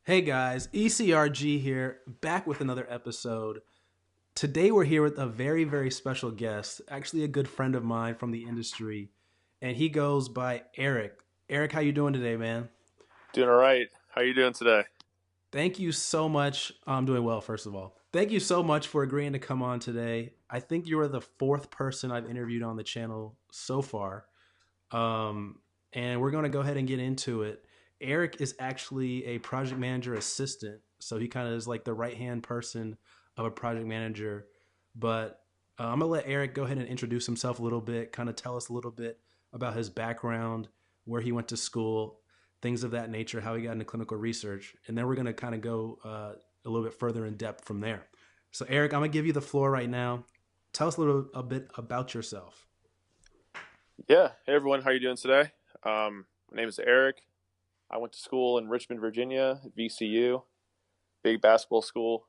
Hey guys, ECRG here, back with another episode. Today we're here with a very, very special guest, actually a good friend of mine from the industry, and he goes by Eric. Eric, how you doing today, man? Doing all right. How are you doing today? Thank you so much. I'm doing well, first of all. Thank you so much for agreeing to come on today. I think you are the fourth person I've interviewed on the channel so far. Um, and we're going to go ahead and get into it. Eric is actually a project manager assistant, so he kind of is like the right hand person of a project manager. But I'm gonna let Eric go ahead and introduce himself a little bit, kind of tell us a little bit about his background, where he went to school, things of that nature, how he got into clinical research, and then we're gonna kind of go a little bit further in depth from there. So, Eric, I'm gonna give you the floor right now. Tell us a bit about yourself. Yeah. Hey everyone, how are you doing today? My name is Eric. I went to school in Richmond, Virginia, at VCU, big basketball school.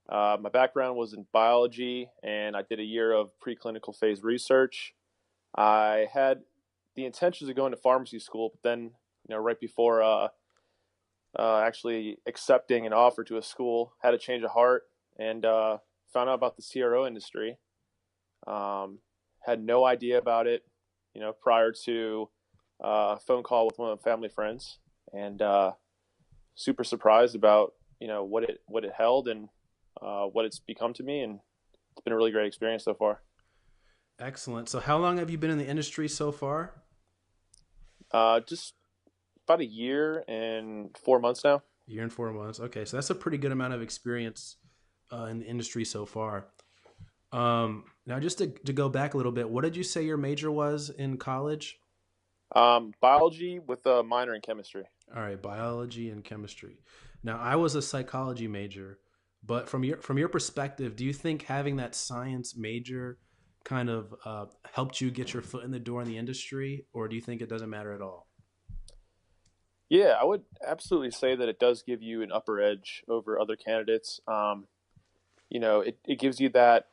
My background was in biology, and I did a year of preclinical phase research. I had the intentions of going to pharmacy school, but then, right before actually accepting an offer to a school, had a change of heart and found out about the CRO industry. Um, had no idea about it, prior to a phone call with one of my family friends, and super surprised about what it held and what it's become to me, and it's been a really great experience so far. Excellent. So, how long have you been in the industry so far? Just about a year and 4 months now. A year and 4 months. Okay, so that's a pretty good amount of experience in the industry so far. Now, just to go back a little bit, what did you say your major was in college? Biology with a minor in chemistry. All right, biology and chemistry. Now, I was a psychology major, but from your perspective, do you think having that science major kind of helped you get your foot in the door in the industry, or do you think it doesn't matter at all? Yeah, I would absolutely say that it does give you an upper edge over other candidates. It gives you that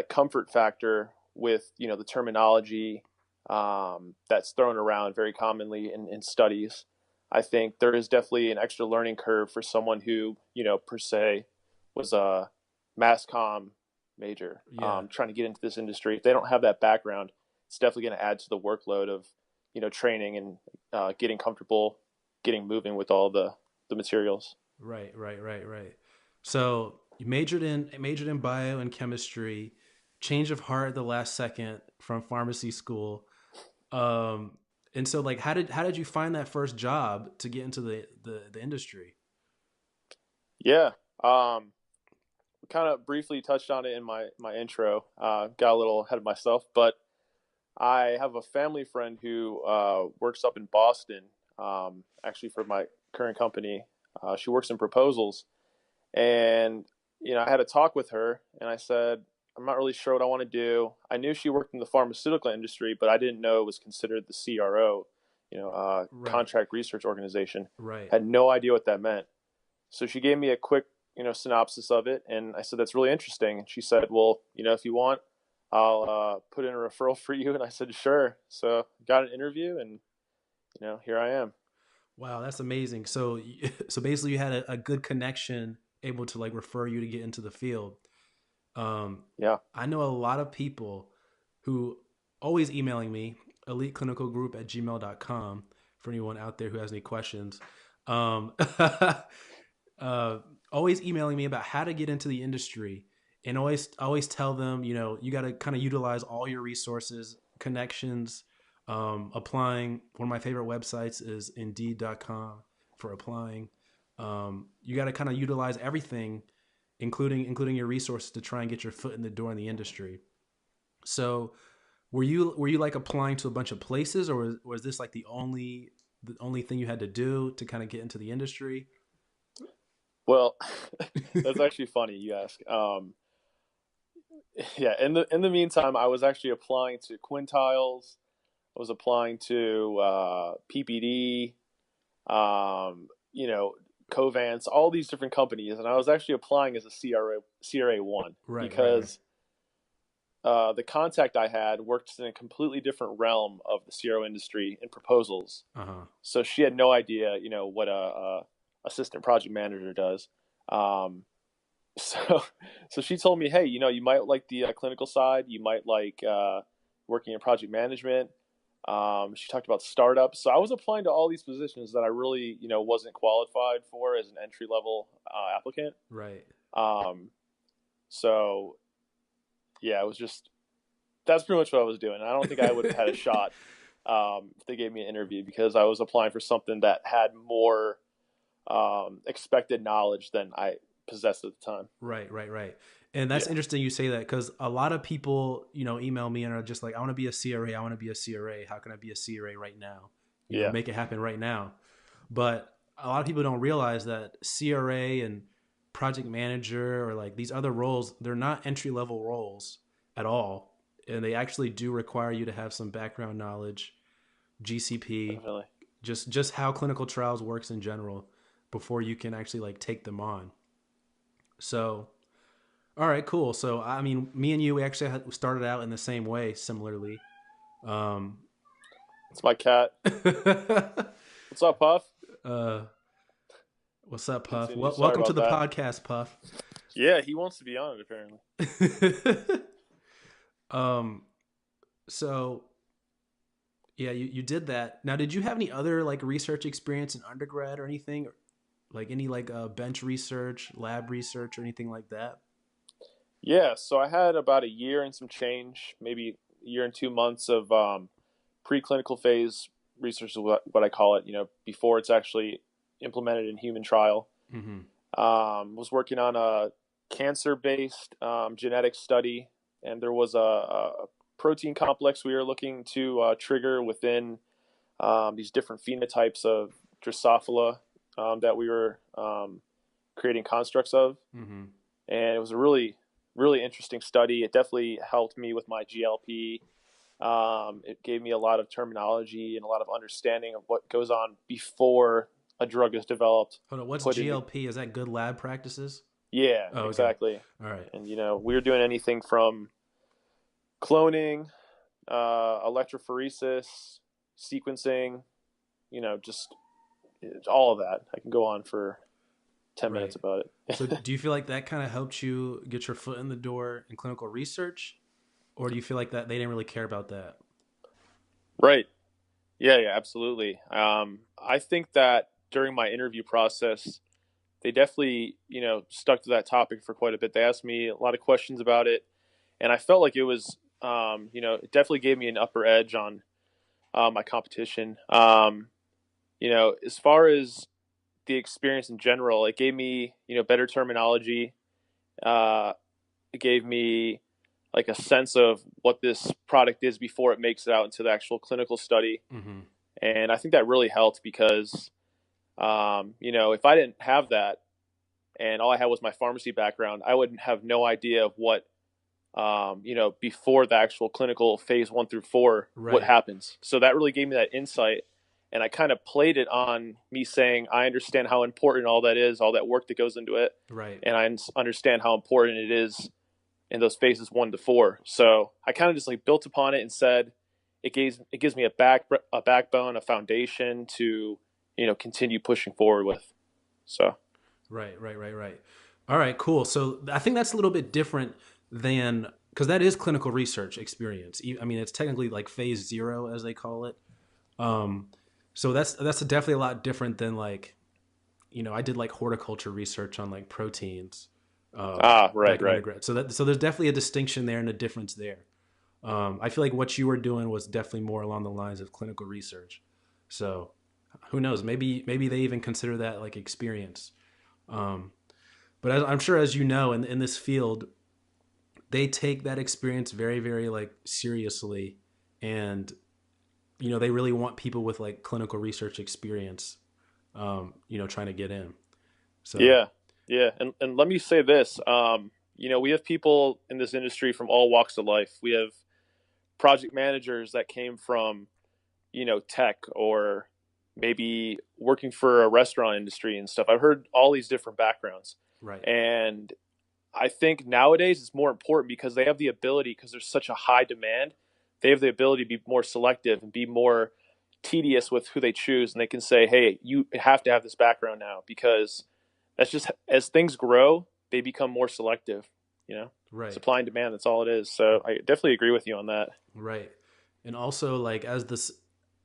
comfort factor with the terminology that's thrown around very commonly in studies. I think there is definitely an extra learning curve for someone who per se was a mass comm major, Yeah. trying to get into this industry. If they don't have that background, it's definitely going to add to the workload of training and getting comfortable, getting moving with all the materials. Right, right, right, right. So you majored in bio and chemistry, change of heart at the last second from pharmacy school. Um, and so like how did you find that first job to get into the industry? Yeah. Kind of briefly touched on it in my intro. Got a little ahead of myself, but I have a family friend who works up in Boston, actually for my current company. She works in proposals, and I had a talk with her, and I said I'm not really sure what I want to do. I knew she worked in the pharmaceutical industry, but I didn't know it was considered the CRO, Right, contract research organization. right. Had no idea what that meant. So she gave me a quick, synopsis of it, and I said that's really interesting. And she said, well, if you want, I'll put in a referral for you. And I said, sure. So got an interview, and here I am. Wow, that's amazing. So so basically you had a good connection able to like refer you to get into the field. Um, Yeah. I know a lot of people who always emailing me, eliteclinicalgroup at gmail.com for anyone out there who has any questions. Um, uh, always emailing me about how to get into the industry and always tell them, you got to kind of utilize all your resources, connections, applying. One of my favorite websites is indeed.com for applying. You got to kind of utilize everything, including your resources to try and get your foot in the door in the industry. So, were you like applying to a bunch of places, or was this like the only thing you had to do to kind of get into the industry? Well, that's actually funny you ask. Yeah. In the meantime, I was actually applying to Quintiles. I was applying to PPD. Um, you know, Covance, all these different companies, and I was actually applying as a CRA1 Right, right, right. because the contact I had worked in a completely different realm of the CRO industry in proposals. Uh huh. So she had no idea, what a assistant project manager does. Um, so so she told me, hey, you might like the clinical side, you might like working in project management. She talked about startups. So I was applying to all these positions that I really, wasn't qualified for as an entry level applicant. Right. Um, so yeah, it was just that's pretty much what I was doing. I don't think I would have had a shot if they gave me an interview, because I was applying for something that had more expected knowledge than I possessed at the time. Right, right, right. And that's Yeah, interesting you say that, because a lot of people, email me and are just like, I want to be a CRA. I want to be a CRA. How can I be a CRA right now? yeah, Make it happen right now. But a lot of people don't realize that CRA and project manager, or like these other roles, they're not entry level roles at all. And they actually do require you to have some background knowledge, GCP, definitely. just how clinical trials works in general before you can actually like take them on. So, all right, cool. So, I mean, me and you, we actually started out in the same way, similarly. Um, It's my cat. uh, What's up, Puff? what's up, Puff? Continue. Sorry Welcome to about the that. podcast, Puff. Yeah, he wants to be on it apparently. um, so yeah, you did that. Now, did you have any other like research experience in undergrad or anything? Like any like bench research, lab research, or anything like that? Yeah, so I had about a year and some change, maybe a year and 2 months of preclinical phase research, is what I call it. Before it's actually implemented in human trial. Mm-hmm. Was working on a cancer-based genetic study, and there was a protein complex we were looking to trigger within these different phenotypes of Drosophila that we were creating constructs of. Mm-hmm. And it was a really, really interesting study. It definitely helped me with my GLP. It gave me a lot of terminology and a lot of understanding of what goes on before a drug is developed. Hold on, what's Put into GLP? Is that good lab practices? Yeah, Oh, okay. exactly. All right. And we were doing anything from cloning, electrophoresis, sequencing, just all of that. I can go on for 10 minutes Right. about So, it. do you feel like that kind of helped you get your foot in the door in clinical research, or do you feel like that they didn't really care about that? Right. Yeah, yeah, absolutely. I think that during my interview process, they definitely, stuck to that topic for quite a bit. They asked me a lot of questions about it, and I felt like it was, it definitely gave me an upper edge on my competition. As far as the experience in general, it gave me, better terminology. Uh, it gave me like a sense of what this product is before it makes it out into the actual clinical study. Mm-hmm. And I think that really helped because, if I didn't have that and all I had was my pharmacy background, I would have no idea of what, before the actual clinical phase 1 through 4, what Right. happens. So that really gave me that insight. And I kind of played it on me saying, I understand how important all that is, all that work that goes into it. Right. And I understand how important it is in those phases 1 to 4. So I kind of just like built upon it and said, it gives me a backbone, a foundation to, continue pushing forward with. So Right. Right. Right. Right. All right. Cool. So, I think that's a little bit different than, because that is clinical research experience. I mean, it's technically like phase zero, as they call it. Um, so that's definitely a lot different than like, I did like horticulture research on like proteins right, back in right. undergrad. So there's definitely a distinction there and a difference there. I feel like what you were doing was definitely more along the lines of clinical research. So who knows? Maybe they even consider that like experience. Um, but I'm sure, as you know, in this field, they take that experience very, very like seriously, and they really want people with like clinical research experience. Trying to get in. So Yeah, yeah. And let me say this. We have people in this industry from all walks of life. We have project managers that came from, tech or maybe working for a restaurant industry and stuff. I've heard all these different backgrounds. right, And I think nowadays it's more important because they have the ability, because there's such a high demand, they have the ability to be more selective and be more tedious with who they choose, and they can say, hey, you have to have this background now, because that's just, as things grow, they become more selective, you know, Right. supply and demand. That's all it is. So I definitely agree with you on that. Right. And also, like, as this,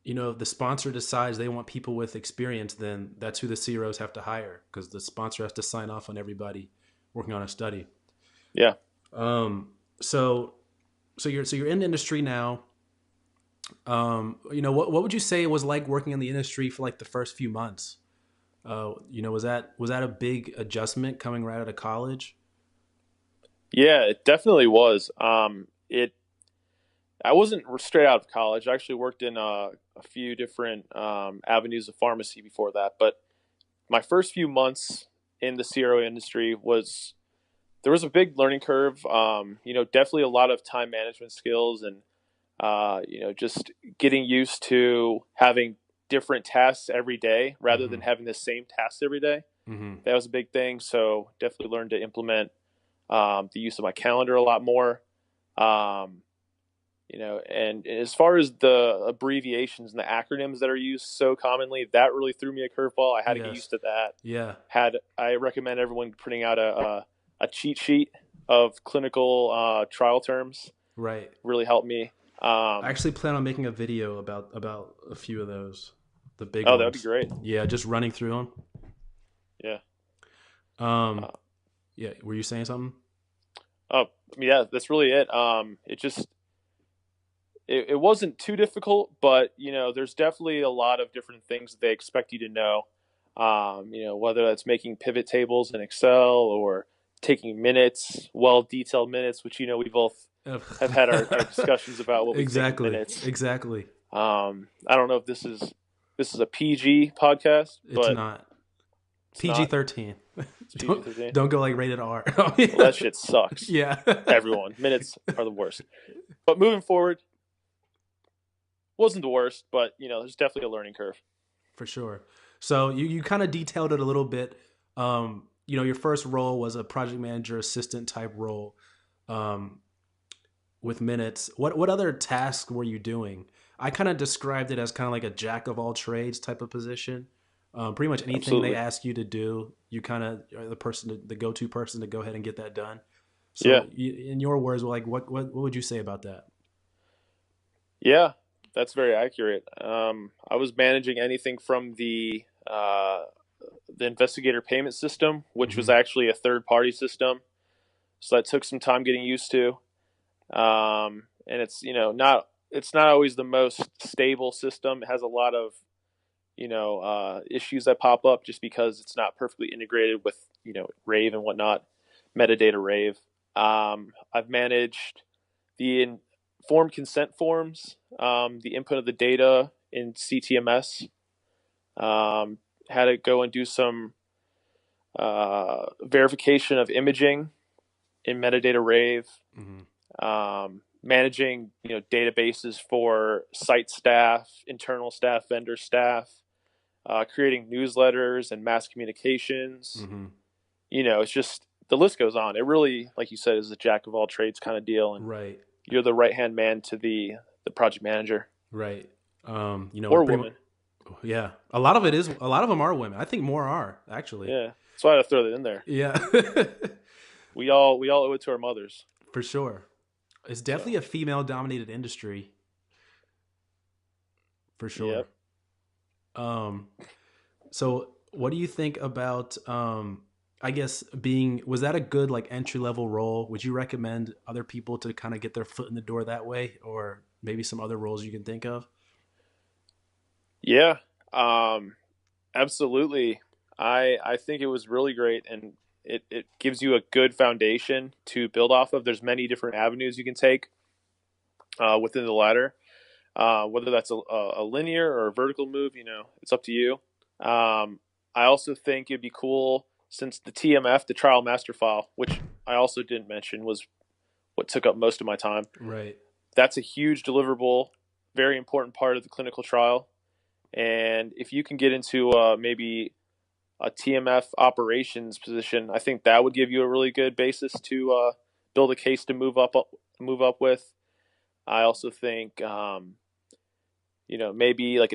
if the sponsor decides they want people with experience, then that's who the CROs have to hire, because the sponsor has to sign off on everybody working on a study. Yeah. Um, so, so you're in the industry now. What would you say it was like working in the industry for like the first few months? Was that a big adjustment coming right out of college? Yeah, it definitely was. I wasn't straight out of college. I actually worked in a few different avenues of pharmacy before that. But my first few months in the CRO industry there was a big learning curve. Definitely a lot of time management skills, and just getting used to having different tasks every day rather than Mm-hmm. having the same tasks every day. Mm-hmm. That was a big thing. So definitely learned to implement the use of my calendar a lot more. Um, and as far as the abbreviations and the acronyms that are used so commonly, that really threw me a curveball. I had to get Yes. used to that. Yeah. I recommend everyone printing out a cheat sheet of clinical trial terms. Right. Really helped me. I actually plan on making a video about a few of those, the big Oh, that would be ones. great. Yeah, just running through them. Yeah. Um, Uh, yeah. Were you saying something? oh, yeah. That's really it. It wasn't too difficult, but there's definitely a lot of different things that they expect you to know. Whether that's making pivot tables in Excel or taking minutes, well detailed minutes, which we both have had our discussions about what we think of Exactly. minutes. Exactly. I don't know if this is a PG podcast, It's but not it's PG not. 13. It's PG don't 13. don't go like rated R. Well, that shit sucks. Yeah. Everyone, minutes are the worst. But moving forward, wasn't the worst, but there's definitely a learning curve. For sure. So you kind of detailed it a little bit. Your first role was a project manager assistant type role, um, with minutes. What other tasks were you doing? I kind of described it as kind of like a jack of all trades type of position. Pretty much anything they Absolutely. ask you to do, you kind of are the go to person to go ahead and get that done. Yeah. So, in your words, like what would you say about that? Yeah, that's very accurate. I was managing anything from the investigator payment system, which was Hmm. actually a third party system, so that took some time getting used to. And it's not always the most stable system. It has a lot of issues that pop up just because it's not perfectly integrated with Rave and whatnot, metadata Rave. I've managed the informed consent forms, the input of the data in CTMS. Had to go and do some verification of imaging in metadata Rave. Hmm. Managing databases for site staff, internal staff, vendor staff, creating newsletters and mass communications. Hmm. It's just, the list goes on. It really, like you said, is a jack of all trades kind of deal, and Right. you're the right hand man to the project manager Right. or Pretty much. woman. Yeah, a lot of them are women. I think more are actually. Yeah, that's why I had to throw that in there. Yeah. We all owe it to our mothers. For sure. It's So, definitely a female dominated industry, for sure. yep. Um so what do you think about, I guess, being was that a good like entry level role? Would you recommend other people to kind of get their foot in the door that way, or maybe some other roles you can think of? Yeah. Absolutely. I think it was really great, and it gives you a good foundation to build off of. There's many different avenues you can take within the ladder, whether that's a linear or a vertical move. It's up to you. I also think it'd be cool, since the TMF, the trial master file, which I also didn't mention, was what took up most of my time. Right. That's a huge deliverable, very important part of the clinical trial. And if you can get into maybe a TMF operations position, I think that would give you a really good basis to build a case to move up with. I also think maybe like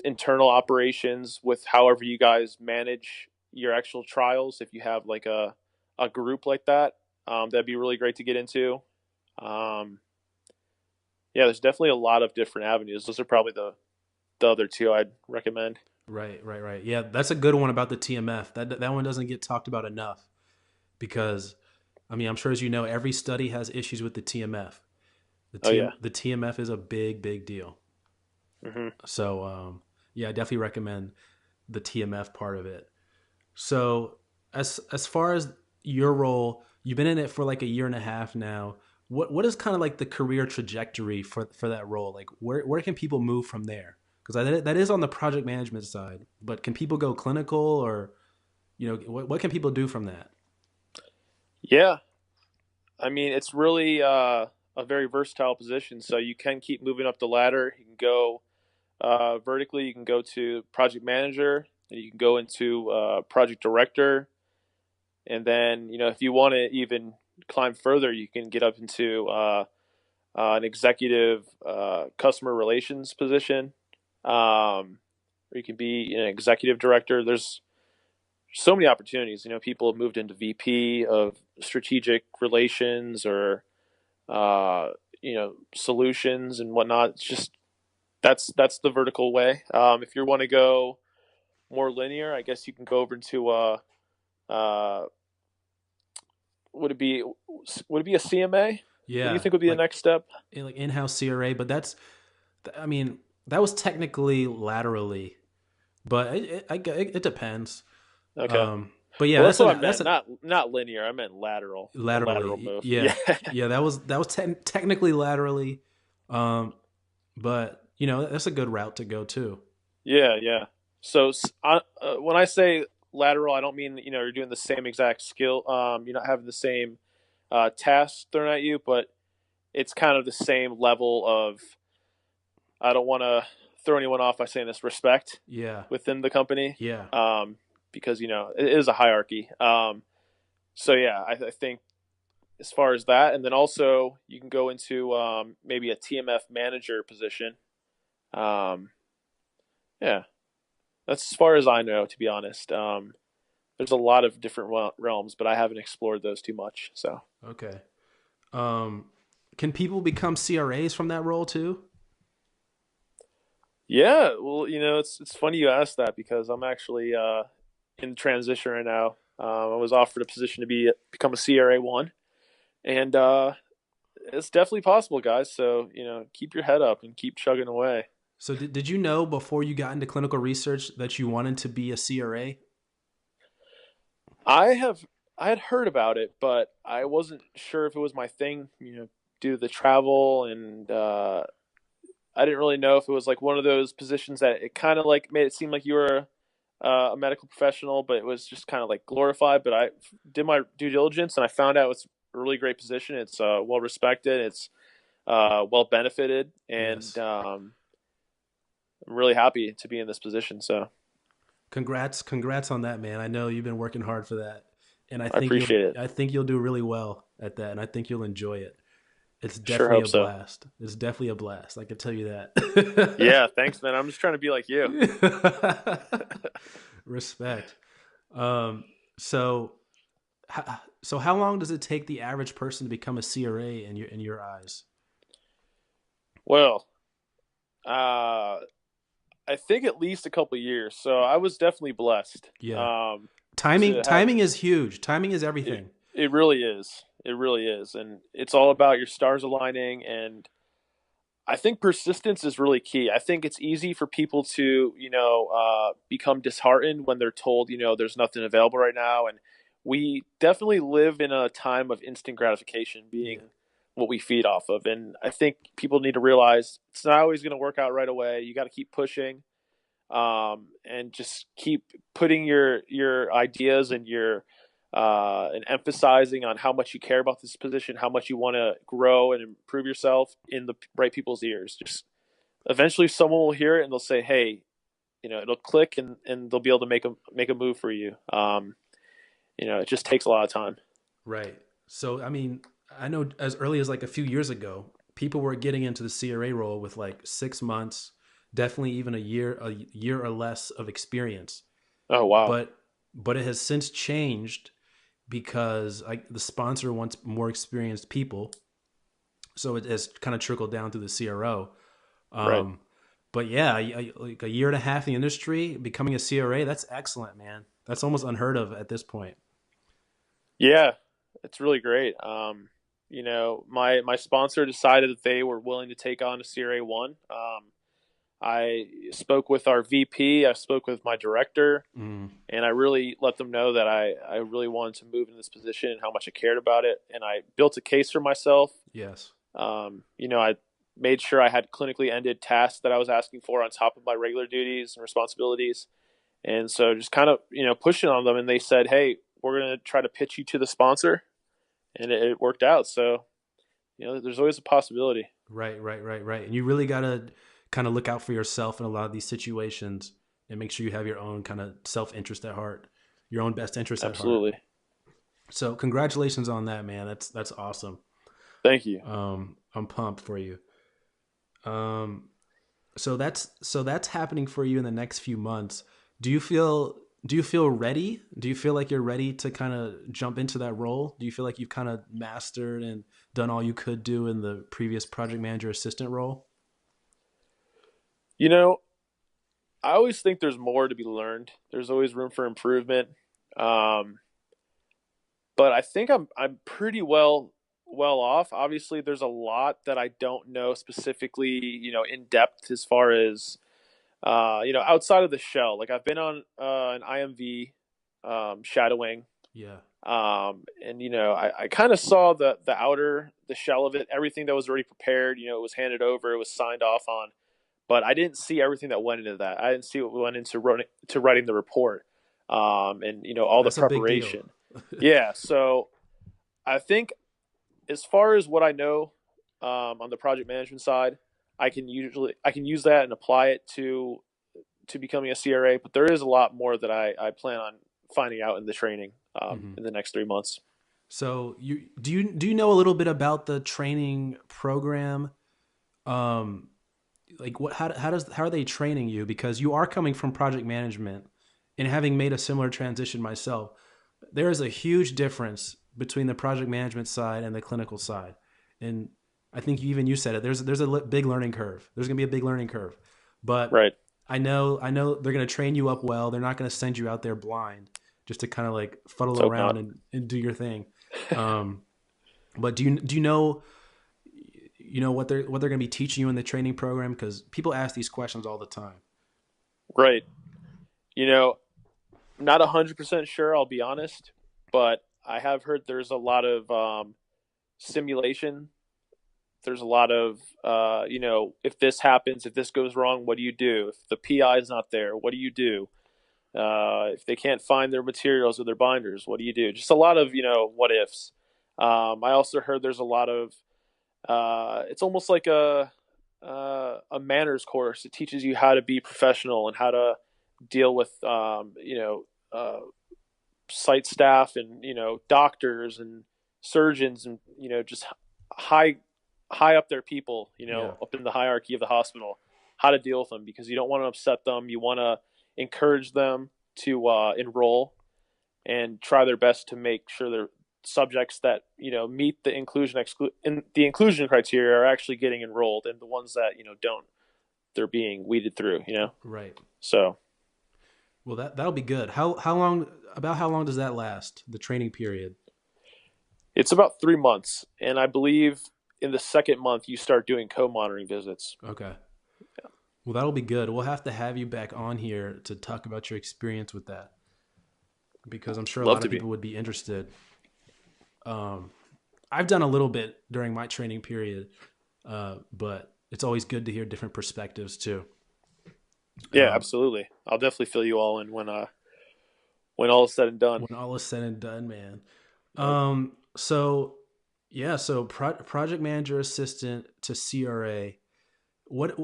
internal operations with however you guys manage your actual trials. If you have like a group like that, that'd be really great to get into. Um, yeah, there's definitely a lot of different avenues. Those are probably the other two I'd recommend. Right, right, right. Yeah, that's a good one about the TMF. That one doesn't get talked about enough because, I mean, I'm sure as you know, every study has issues with the TMF. Oh yeah. The TMF is a big deal. Hmm. So yeah, I definitely recommend the TMF part of it. So as far as your role, you've been in it for like a year and a half now. What is kind of like the career trajectory for that role? Like where can people move from there? Because that is on the project management side, but can people go clinical or what can people do from that? Yeah, I mean it's really a very versatile position. So you can keep moving up the ladder. You can go vertically. You can go to project manager, and you can go into project director, and then if you want to even climb further, you can get up into an executive customer relations position, or you can be an executive director. There's so many opportunities. People have moved into VP of strategic relations or solutions and whatnot. It's just that's the vertical way. If you want to go more linear, I guess you can go over into uh, would it be a CMA? What do you Yeah, think would be the next step? like in-house CRA, but I mean, that was technically laterally, but it depends. Okay. But yeah, Well, that's what I that's meant. a Not linear. I meant lateral. A lateral laterally. move. Yeah, Yeah. yeah, that was technically laterally, um, but that's a good route to go too. Yeah. Yeah. So when I say lateral, I don't mean you're doing the same exact skill. You're not having the same tasks thrown at you, but it's kind of the same level of. I don't want to throw anyone off by saying this respect Yeah, within the company, yeah, because it is a hierarchy. So yeah, I think as far as that, and then also you can go into maybe a TMF manager position. Um, yeah, that's as far as I know, to be honest. There's a lot of different realms, but I haven't explored those too much. So okay. Um, can people become CRAs from that role too? yeah, well, it's funny you asked that because I'm actually in transition right now. I was offered a position to become a CRA1, and it's definitely possible, guys. So keep your head up and keep chugging away. So did you know before you got into clinical research that you wanted to be a CRA? I have I had heard about it, but I wasn't sure if it was my thing. Due to the travel, and I didn't really know if it was like one of those positions that it kind of like made it seem like you were a medical professional, but it was just kind of like glorified. But I did my due diligence, and I found out it's a really great position. It's well respected. It's well benefited, and Yes. I'm really happy to be in this position. So Congrats on that, man. I know you've been working hard for that, and I appreciate it. I think you'll do really well at that, and I think you'll enjoy it. It's Sure definitely hope a so. blast. It's definitely a blast. I can tell you that. Yeah, thanks, man. I'm just trying to be like you. Respect. Um, so, so how long does it take the average person to become a CRA in your eyes? Well, uh, I think at least a couple of years. So I was definitely blessed Yeah, to have timing is huge. Timing is it. everything. It really is. It really is, and it's all about your stars aligning. And I think persistence is really key. I think it's easy for people to become disheartened when they're told there's nothing available right now, and we definitely live in a time of instant gratification being Yeah, what we feed off of. And I think people need to realize it's not always going to work out right away. You got to keep pushing, and just keep putting your ideas and your and emphasizing on how much you care about this position, how much you want to grow and improve yourself in the right people's ears. Just eventually, someone will hear it and they'll say, "Hey, it'll click," and they'll be able to make a move for you. It just takes a lot of time. right. So, I mean, I know as early as like a few years ago, people were getting into the CRA role with like 6 months, definitely even a year or less of experience. Oh wow. But it has since changed because the sponsor wants more experienced people, so it has kind of trickled down through the CRO. Right. Um, but yeah, like a year and a half in the industry, becoming a CRA, that's excellent, man. That's almost unheard of at this point. Yeah, it's really great. My sponsor decided that they were willing to take on a CRA one. I spoke with our VP. I spoke with my director, Mm, and I really let them know that I really wanted to move in this position and how much I cared about it. And I built a case for myself. yes. I made sure I had clinically ended tasks that I was asking for on top of my regular duties and responsibilities. And so just kind of, pushing on them. And they said, hey, we're going to try to pitch you to the sponsor. And it worked out. So, there's always a possibility. Right, right. And you really got to kind of look out for yourself in a lot of these situations and make sure you have your own kind of self interest at heart, your own best interest at heart. Absolutely. So congratulations on that, man. That's awesome. Thank you. I'm pumped for you. Um, so that's happening for you in the next few months. Do you feel do you feel ready? Do you feel like you're ready to kind of jump into that role? Do you feel like you've kind of mastered and done all you could do in the previous project manager assistant role? You know, I always think there's more to be learned. There's always room for improvement. Um, but I think I'm pretty well off. Obviously, there's a lot that I don't know specifically, in depth as far as outside of the shell. Like I've been on an IMV shadowing, Yeah. and I kind of saw the shell of it, everything that was already prepared. It was handed over, it was signed off on, but I didn't see everything that went into that. I didn't see what went into writing the report, and all the That's a big deal. preparation. Yeah, so I think as far as what I know on the project management side, I can use that and apply it to becoming a CRA. But there is a lot more that I plan on finding out in the training Hmm. in the next 3 months. So you know a little bit about the training program? Um, like how are they training you? Because you are coming from project management, and having made a similar transition myself, there is a huge difference between the project management side and the clinical side. And I think even you said it. There's a big learning curve. There's gonna be a big learning curve, but Right. I know they're gonna train you up well. They're not gonna send you out there blind just to kind of like fuddle Let's hope around not. and do your thing. Um, but do you know what they're going to be teaching you in the training program? Because people ask these questions all the time. Right. You know, I'm not 100% sure. I'll be honest, but I have heard there's a lot of simulation. There's a lot of if this happens, if this goes wrong, what do you do? If the PI is not there, what do you do? If they can't find their materials or their binders, what do you do? Just a lot of what ifs. I also heard there's a lot of it's almost like a manners course. It teaches you how to be professional and how to deal with site staff and doctors and surgeons and just high high up their people, Yeah. up in the hierarchy of the hospital, how to deal with them because you don't want to upset them. You want to encourage them to enroll and try their best to make sure their subjects that meet the the inclusion criteria are actually getting enrolled, and the ones that don't, they're being weeded through. Right. So Well, that'll be good. How long does that last? The training period. it's about 3 months, and I believe in the second month you start doing co-monitoring visits. Okay. Well, that'll be good. We'll have to have you back on here to talk about your experience with that because I'm sure a Love lot of to be. people would be interested. Um, I've done a little bit during my training period, but it's always good to hear different perspectives too. Yeah, Um, absolutely. I'll definitely fill you all in when all is said and done. when all is said and done, man. Yep. So yeah, so project manager assistant to CRA. What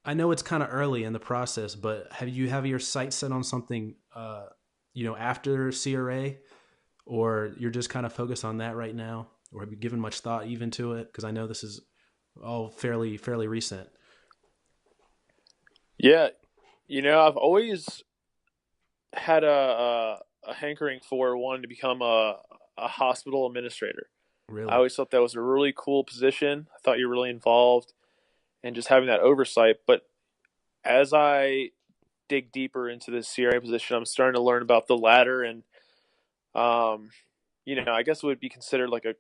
I know it's kind of early in the process, but have your sights set on something, after CRA, or you're just kind of focused on that right now, or have you given much thought even to it? Because I know this is all fairly recent. Yeah, I've always had a hankering for wanting to become a hospital administrator. I Really? always thought that was a really cool position. I thought you were really involved and just having that oversight. But as I dig deeper into this CRA position, I'm starting to learn about the ladder, and um, I guess it would be considered like a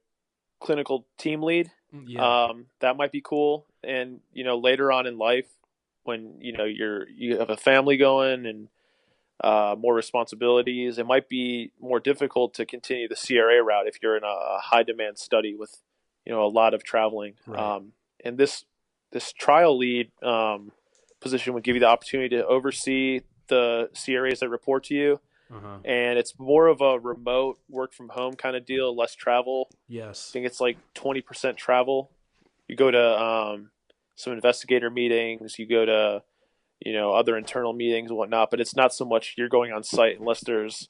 clinical team lead. Yeah. That might be cool. And later on in life, when you have a family going and more responsibilities, it might be more difficult to continue the CRA route if you're in a high demand study with a lot of traveling. Right. And this trial lead position would give you the opportunity to oversee the CRAs that report to you, Uh-huh. and it's more of a remote work from home kind of deal, less travel. I Yes. think it's like 20% travel. You go to some investigator meetings, you go to other internal meetings and whatnot, but it's not so much you're going on site unless there's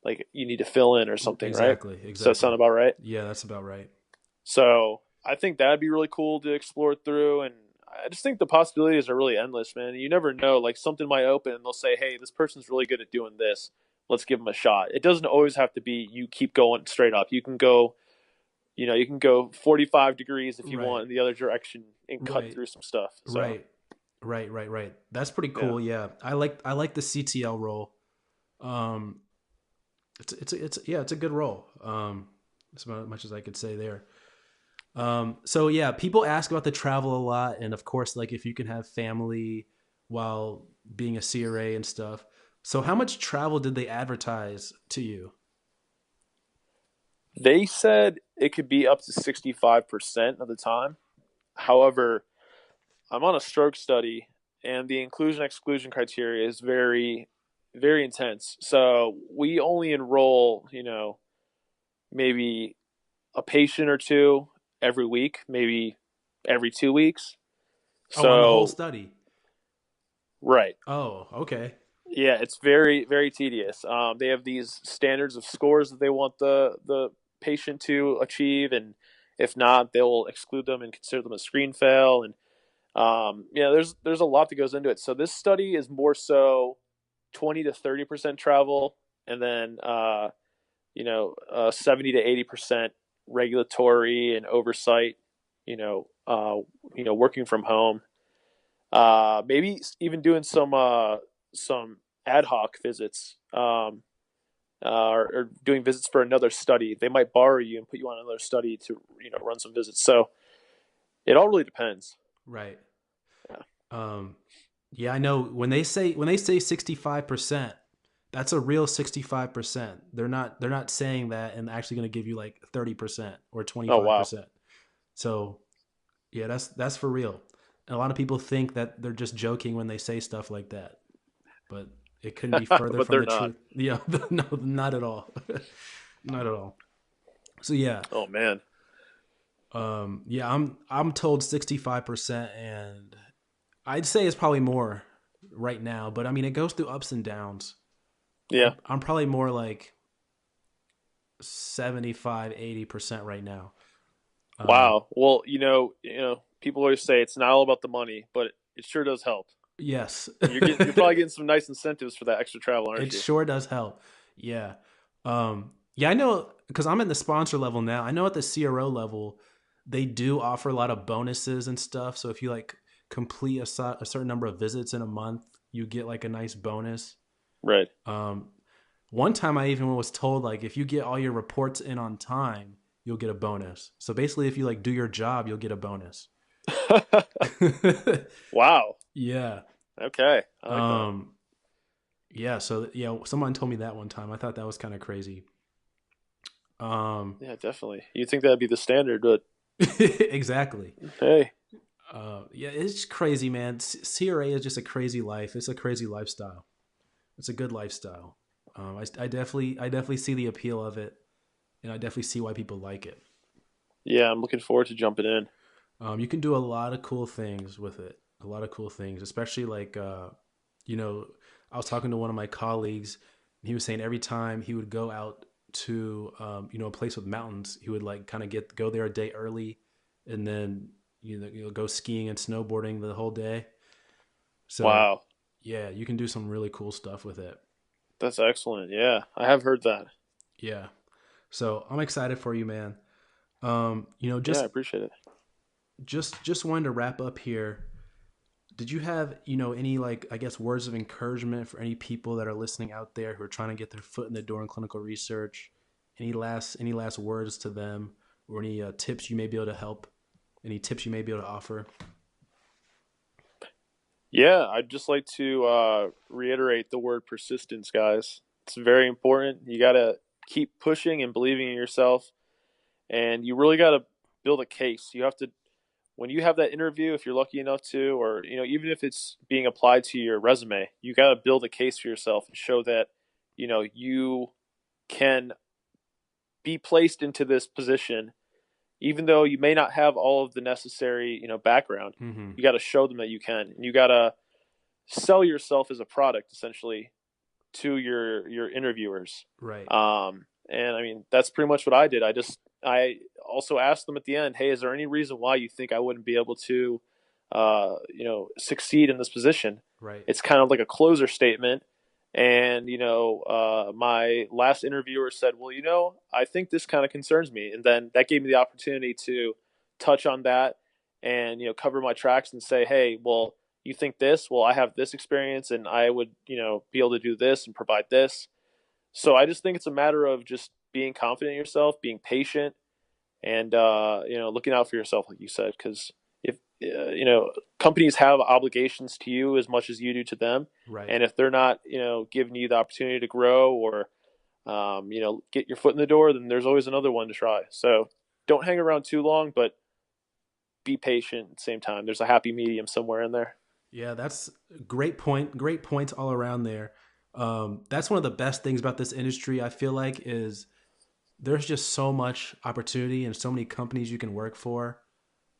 like you need to fill in or something, right? Exactly. Does that sound Exactly. about right? Yeah, that's about right. So I think that'd be really cool to explore through, and I just think the possibilities are really endless, man. You never know, like something might open and they'll say, "Hey, this person's really good at doing this. Let's give them a shot." It doesn't always have to be you keep going straight up. You can go 45 degrees if you want Right. in the other direction and cut Right. through some stuff. So Right. Right. That's pretty yeah, cool. Yeah. I like the CTL role. Um it's a good role. As much as I could say there. So yeah, people ask about the travel a lot, and of course, like if you can have family while being a CRA and stuff. So how much travel did they advertise to you? they said it could be up to 65% of the time. However, I'm on a stroke study, and the inclusion exclusion criteria is very, very intense. So we only enroll, maybe a patient or two every week, maybe every 2 weeks. Oh, on the whole So, study. right. Oh, okay. Yeah, it's very, very tedious. They have these standards of scores that they want the patient to achieve, and if not, they'll exclude them and consider them a screen fail. And there's a lot that goes into it. So this study is more so 20 to 30% travel, and then 70 to 80% regulatory and oversight. Working from home. Maybe even doing some ad hoc visits. Or doing visits for another study. They might borrow you and put you on another study to run some visits. So it all really depends. Right. Yeah. Um, yeah, I know when they say 65%, that's a real 65%. They're not saying that and actually going to give you like 30% or Oh wow. 25%. So yeah, that's for real. And a lot of people think that they're just joking when they say stuff like that, but it couldn't be further But from they're the not. truth. Yeah, no, not at all, not at all. So yeah, Oh man. yeah, I'm told 65%, and I'd say it's probably more right now, but I mean, it goes through ups and downs. Yeah. I'm probably more like 75, 80% right now. Wow. Well, people always say it's not all about the money, but it sure does help. Yes, And you're probably getting some nice incentives for that extra travel, aren't it you? sure does help. Yeah. Yeah, I know because I'm in the sponsor level now. I know at the CRO level, they do offer a lot of bonuses and stuff. So if you like complete a certain number of visits in a month, you get like a nice bonus. Right. Um, One time I even was told like if you get all your reports in on time, you'll get a bonus. So basically if you like do your job, you'll get a bonus. Wow. Yeah. Okay. I like that. Um yeah, so yeah, someone told me that one time. I thought that was kind of crazy. Um Yeah, definitely. You'd think that'd be the standard, but exactly. hey. Yeah, it's crazy, man. CRA is just a crazy life. It's a crazy lifestyle. It's a good lifestyle. I definitely see the appeal of it, and I definitely see why people like it. Yeah, I'm looking forward to jumping in. You can do a lot of cool things with it. A lot of cool things, especially like, you know, I was talking to one of my colleagues, and he was saying every time he would go out to, a place with mountains, he would like kind of go there a day early, and then you'll go skiing and snowboarding the whole day. So Wow. yeah, you can do some really cool stuff with it. That's excellent. Yeah, I have heard that. Yeah. So I'm excited for you, man. You know, Yeah, I appreciate it. just wanted to wrap up here. Did you have, any, like, I guess, words of encouragement for any people that are listening out there who are trying to get their foot in the door in clinical research? Any last words to them, or any tips you may be able to help? Any tips you may be able to offer? Yeah, I'd just like to reiterate the word persistence, guys. It's very important. You got to keep pushing and believing in yourself, and you really got to build a case. You have to, when you have that interview, if you're lucky enough to, or even if it's being applied to your resume, you got to build a case for yourself and show that you can be placed into this position, even though you may not have all of the necessary background. Mm-hmm. You got to show them that you can, and you got to sell yourself as a product essentially to your interviewers. Right. And I mean, that's pretty much what I did. I also asked them at the end, hey, is there any reason why you think I wouldn't be able to succeed in this position? Right. It's kind of like a closer statement. And my last interviewer said, well, I think this kind of concerns me. And then that gave me the opportunity to touch on that and cover my tracks and say, hey, well, you think this? Well, I have this experience, and I would be able to do this and provide this. So I just think it's a matter of just being confident in yourself, being patient, and looking out for yourself, like you said, because if companies have obligations to you as much as you do to them, Right. and if they're not giving you the opportunity to grow or get your foot in the door, then there's always another one to try. So don't hang around too long, but be patient at the same time. There's a happy medium somewhere in there. Yeah, that's a great point. Great points all around there. That's one of the best things about this industry, I feel like, is there's just so much opportunity and so many companies you can work for.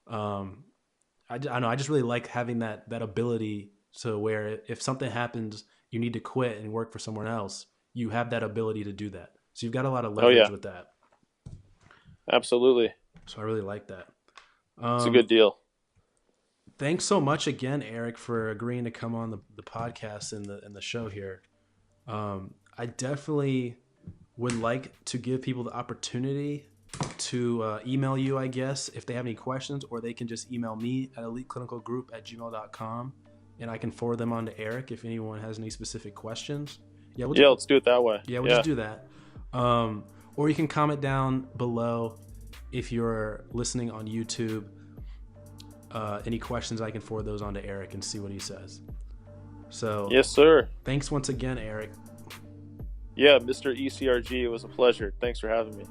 I know, I just really like having that ability to where if something happens, you need to quit and work for someone else, you have that ability to do that. So you've got a lot of Oh leverage yeah, with that. absolutely. So I really like that. It's a good deal. Thanks so much again, Eric, for agreeing to come on the podcast and the show here. I definitely would like to give people the opportunity to email you, I guess, if they have any questions, or they can just email me at eliteclinicalgroup@gmail.com, and I can forward them on to Eric if anyone has any specific questions. Yeah, Let's do it that way. Yeah, we'll just do that. Or you can comment down below if you're listening on YouTube. Any questions, I can forward those on to Eric and see what he says. So yes, sir. Thanks once again, Eric. Yeah, Mr. ECRG, it was a pleasure. Thanks for having me.